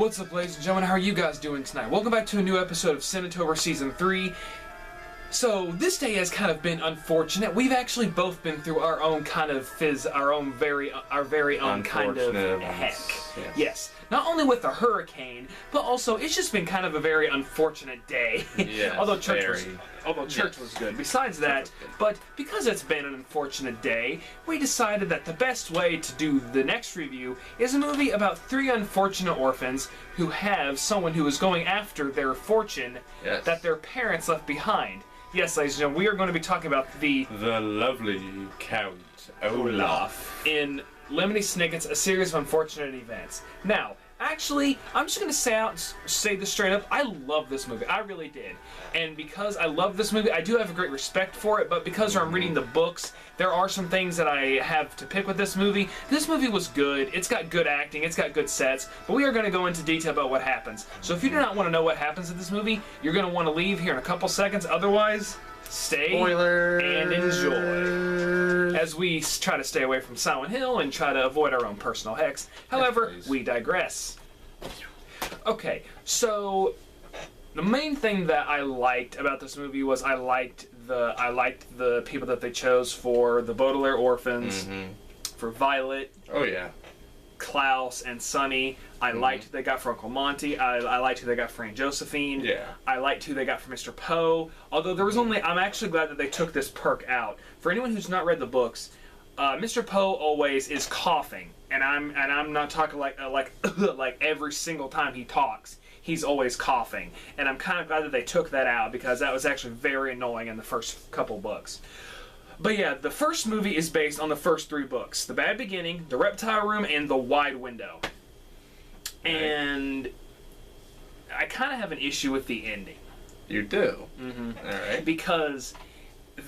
What's up, ladies and gentlemen? How are you guys doing tonight? Welcome back to a new episode of Cinetober Season 3. So, this day has kind of been unfortunate. We've actually both been through our own kind of our very own kind of heck. Yes. Not only with the hurricane, but also it's just been kind of a very unfortunate day. Yes, although church was good. Besides that, but because it's been an unfortunate day, we decided that the best way to do the next review is a movie about three unfortunate orphans who have someone who is going after their fortune that their parents left behind. Yes, ladies and gentlemen, we are going to be talking about the lovely Count Olaf in Lemony Snicket's A Series of Unfortunate Events. Now, actually, I'm just going to say this straight up. I love this movie. I really did. And because I love this movie, I do have a great respect for it, but because I'm reading the books, there are some things that I have to pick with this movie. This movie was good. It's got good acting. It's got good sets. But we are going to go into detail about what happens. So if you do not want to know what happens in this movie, you're going to want to leave here in a couple seconds. Otherwise, stay and enjoy. As we try to stay away from Silent Hill and try to avoid our own personal hecks. However, we digress. Okay, so the main thing that I liked about this movie was I liked the people that they chose for the Baudelaire orphans, for Violet. Oh yeah. Klaus and Sonny. I liked who they got for Uncle Monty. I liked who they got for Aunt Josephine. Yeah. I liked who they got for Mr. Poe. Although there was I'm actually glad that they took this perk out. For anyone who's not read the books, Mr. Poe always is coughing, and I'm not talking like every single time he talks. He's always coughing, and I'm kind of glad that they took that out because that was actually very annoying in the first couple books. But yeah, the first movie is based on the first three books: The Bad Beginning, The Reptile Room, and The Wide Window. Right. And I kind of have an issue with the ending. You do? All right. Because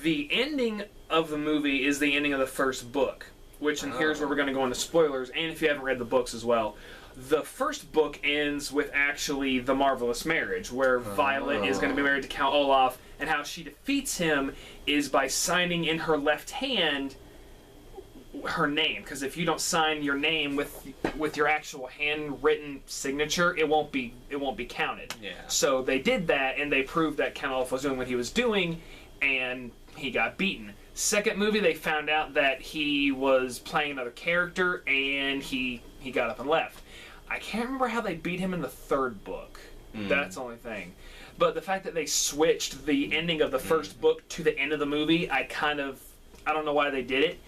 the ending of the movie is the ending of the first book, which, and here's where we're going to go into spoilers, and if you haven't read the books as well. The first book ends with actually the marvelous marriage, where Violet is going to be married to Count Olaf, and how she defeats him is by signing in her left hand her name, because if you don't sign your name with your actual handwritten signature, it won't be counted. Yeah. So they did that, and they proved that Count Olaf was doing what he was doing, and he got beaten. Second movie, they found out that he was playing another character, and he got up and left. I can't remember how they beat him in the third book. That's the only thing. But the fact that they switched the ending of the first book to the end of the movie, I don't know why they did it.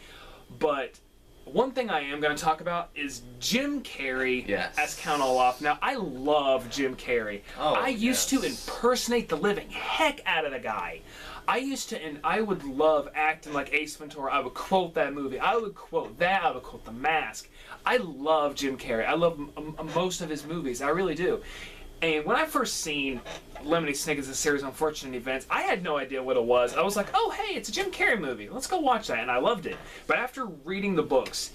But one thing I am going to talk about is Jim Carrey as Count Olaf. Now, I love Jim Carrey. I used to impersonate the living heck out of the guy. I used to, and I would love acting like Ace Ventura. I would quote that movie. I would quote that. I would quote The Mask. I love Jim Carrey. I love most of his movies. I really do. And when I first seen Lemony Snicket's A Series of Unfortunate Events, I had no idea what it was. I was like, oh, hey, it's a Jim Carrey movie. Let's go watch that. And I loved it. But after reading the books,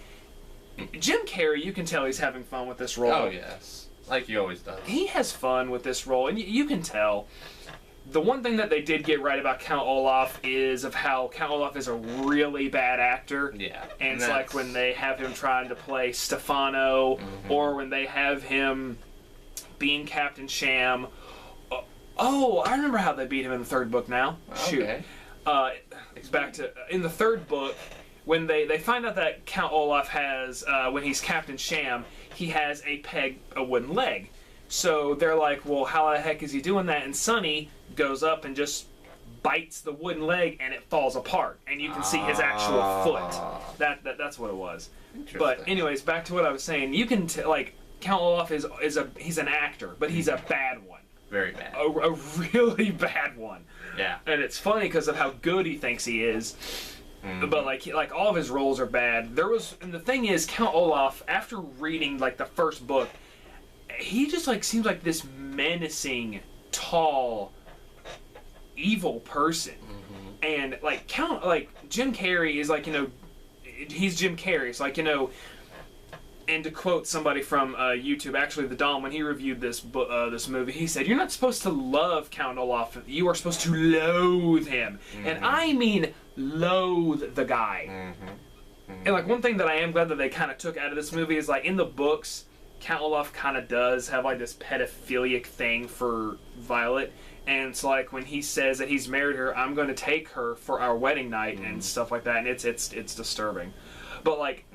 Jim Carrey, you can tell he's having fun with this role. Oh, yes. Like he always does. He has fun with this role, and you can tell. The one thing that they did get right about Count Olaf is of how Count Olaf is a really bad actor. Yeah. And it's like when they have him trying to play Stefano, or when they have him being Captain Sham. Oh, I remember how they beat him in the third book now. Okay. Shoot. Back to, in the third book, when they find out that Count Olaf has, when he's Captain Sham, he has a wooden leg. So they're like, well, how the heck is he doing that? And Sonny goes up and just bites the wooden leg, and it falls apart, and you can see his actual foot. That's what it was. But anyways, back to what I was saying. You can like Count Olaf he's an actor, but he's a bad one. Very bad. A really bad one. Yeah. And it's funny because of how good he thinks he is. But like all of his roles are bad. And the thing is, Count Olaf, after reading like the first book, he just like seems like this menacing, tall, evil person. And like Jim Carrey is like, he's Jim Carrey. It's like, and to quote somebody from YouTube, actually the Dom, when he reviewed this movie, he said, "You're not supposed to love Count Olaf. You are supposed to loathe him." And I mean loathe the guy. And like one thing that I am glad that they kind of took out of this movie is like in the books, Count Olaf kind of does have like this pedophilic thing for Violet, and it's like when he says that he's married her, I'm going to take her for our wedding night and stuff like that, and it's disturbing. But like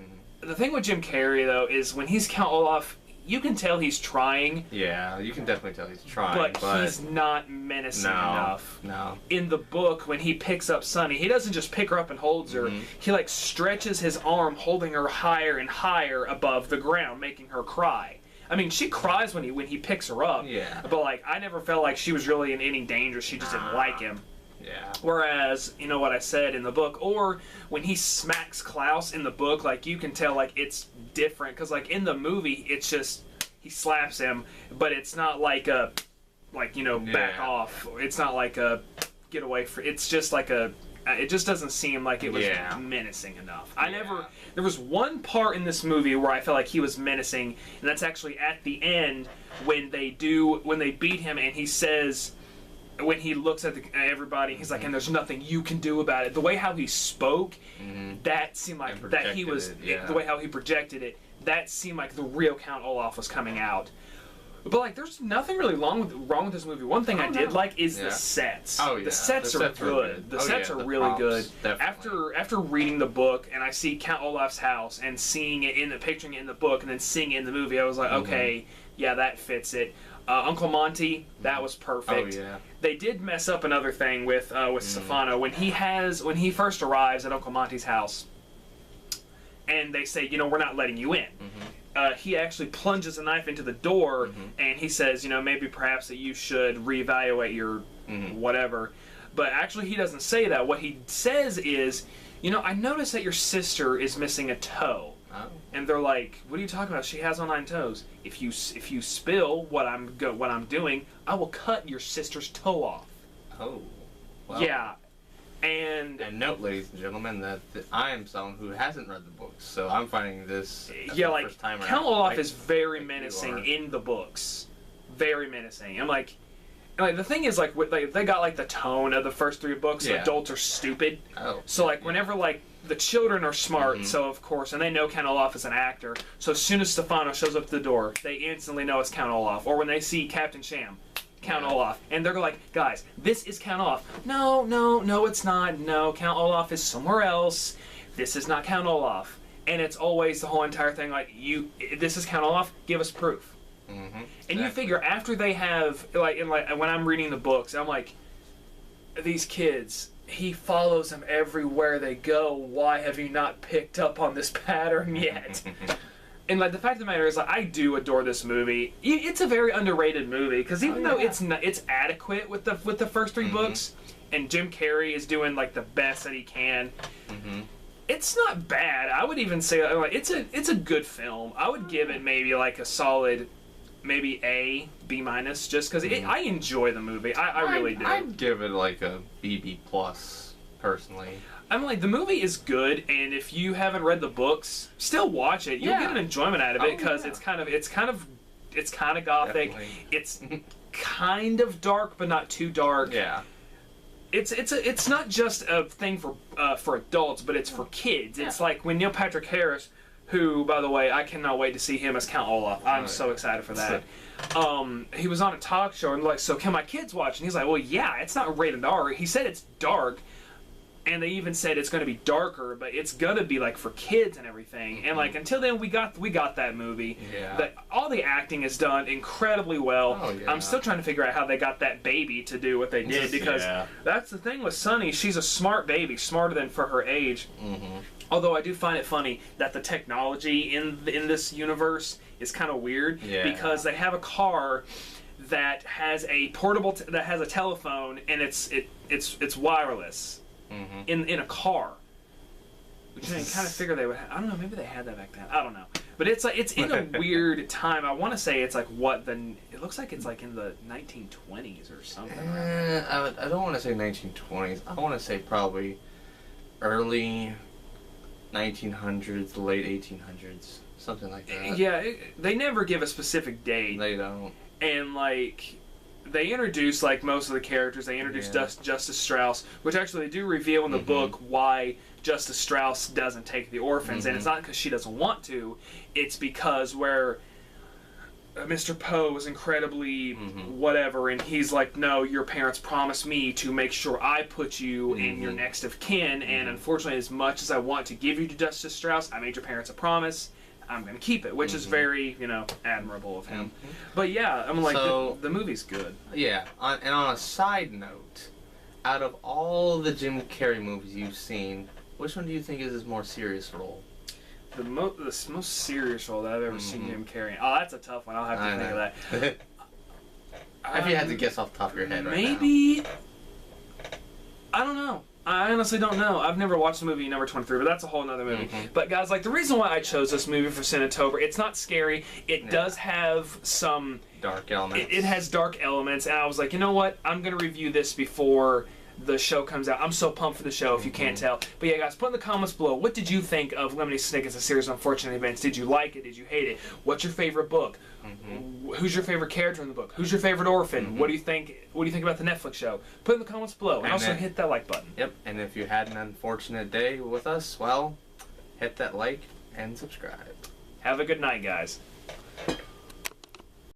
the thing with Jim Carrey though is when he's Count Olaf, you can tell he's trying. Yeah, you can definitely tell he's trying, but he's not menacing enough. No. In the book, when he picks up Sunny, he doesn't just pick her up and holds her. He like stretches his arm, holding her higher and higher above the ground, making her cry. I mean, she cries when he picks her up. Yeah. But like, I never felt like she was really in any danger. She just didn't like him. Yeah. Whereas, you know what I said in the book, or when he smacks Klaus in the book, like you can tell like it's different because like in the movie it's just he slaps him, but it's not like a back off. It's not like a get away for. It's just like a. It just doesn't seem like it was menacing enough. There was one part in this movie where I felt like he was menacing, and that's actually at the end when they beat him, and he says. When he looks at everybody, he's like, and there's nothing you can do about it. The way how he spoke, that seemed like that he was, the way how he projected it, that seemed like the real Count Olaf was coming out. But like, there's nothing really wrong with this movie. One thing I did like is the sets. Oh yeah, the sets are good. The sets are really good. Definitely. After reading the book and I see Count Olaf's house and seeing it picturing it in the book and then seeing it in the movie, I was like, okay, yeah, that fits it. Uncle Monty, that was perfect. Oh yeah. They did mess up another thing with Stefano when he first arrives at Uncle Monty's house, and they say, we're not letting you in. He actually plunges a knife into the door, and he says, maybe perhaps that you should reevaluate your whatever. But actually, he doesn't say that. What he says is, I noticed that your sister is missing a toe. Oh. And they're like, "What are you talking about? She has all 9 toes. If you spill what I'm doing, I will cut your sister's toe off." Oh. Well. Yeah. And note, ladies and gentlemen, that I am someone who hasn't read the books, so I'm finding this first time around. Count Olaf is very menacing in the books. Very menacing. I'm like the thing is, like, they got like the tone of the first 3 books. Yeah. Adults are stupid. Oh. So like whenever like the children are smart, so of course, and they know Count Olaf is an actor. So as soon as Stefano shows up to the door, they instantly know it's Count Olaf. Or when they see Captain Sham, Count Olaf, and they're like, "Guys, this is Count Olaf." No, it's not. No, Count Olaf is somewhere else. This is not Count Olaf. And it's always the whole entire thing like, this is Count Olaf. Give us proof. And you figure after they have when I'm reading the books, I'm like, these kids. He follows them everywhere they go. Why have you not picked up on this pattern yet? And like the fact of the matter is, like, I do adore this movie. It's a very underrated movie because even though it's adequate with the first 3 books, and Jim Carrey is doing like the best that he can. It's not bad. I would even say like, it's a good film. I would give it maybe like a solid. Maybe A, B-, just because I enjoy the movie. I really do. I'd give it like a BB+, personally. I'm like, the movie is good, and if you haven't read the books, still watch it. You'll get an enjoyment out of it because it's kind of gothic. Definitely. It's kind of dark, but not too dark. Yeah. It's not just a thing for adults, but it's for kids. It's like when Neil Patrick Harris. Who, by the way, I cannot wait to see him as Count Olaf. I'm so excited for that. He was on a talk show and like, so can my kids watch? And he's like, well, yeah, it's not rated R. He said it's dark, and they even said it's going to be darker, but it's going to be like for kids and everything. And like until then, we got that movie. Yeah. All the acting is done incredibly well. Oh, yeah. I'm still trying to figure out how they got that baby to do what they did because that's the thing with Sunny. She's a smart baby, smarter than for her age. Although I do find it funny that the technology in this universe is kind of weird because they have a car that has a that has a telephone and it's wireless in a car. Which I kind of figure they would. I don't know. Maybe they had that back then. I don't know. But it's like it's in a weird time. I want to say it's like it looks like it's like in the 1920s or something. I don't want to say 1920s. I want to say probably early 1900s, late 1800s, something like that. Yeah, they never give a specific date. They don't. And like, they introduce like most of the characters. They introduce Justice Strauss, which actually they do reveal in the book why Justice Strauss doesn't take the orphans, and it's not because she doesn't want to. It's because Mr. Poe was incredibly whatever, and he's like, no, your parents promised me to make sure I put you in your next of kin, and unfortunately, as much as I want to give you to Justice Strauss, I made your parents a promise. I'm going to keep it, which is very, admirable of him. But yeah, I'm like, so, the movie's good. Yeah, and on a side note, out of all the Jim Carrey movies you've seen, which one do you think is his more serious role? The most serious role that I've ever seen Jim Carrey. Oh, that's a tough one. I'll have to think of that. If you had to guess off the top of your head maybe, right now. I don't know. I honestly don't know. I've never watched the movie Number 23, but that's a whole other movie. But guys, like, the reason why I chose this movie for Cinetober, it's not scary. It does have some dark elements. It has dark elements, and I was like, you know what? I'm going to review this before the show comes out. I'm so pumped for the show, if you can't tell. But yeah, guys, put in the comments below, what did you think of Lemony Snicket's A Series of Unfortunate Events? Did you like it? Did you hate it? What's your favorite book? Who's your favorite character in the book? Who's your favorite orphan? What do you think about the Netflix show? Put in the comments below, and also hit that like button. Yep, and if you had an unfortunate day with us, well, hit that like and subscribe. Have a good night, guys.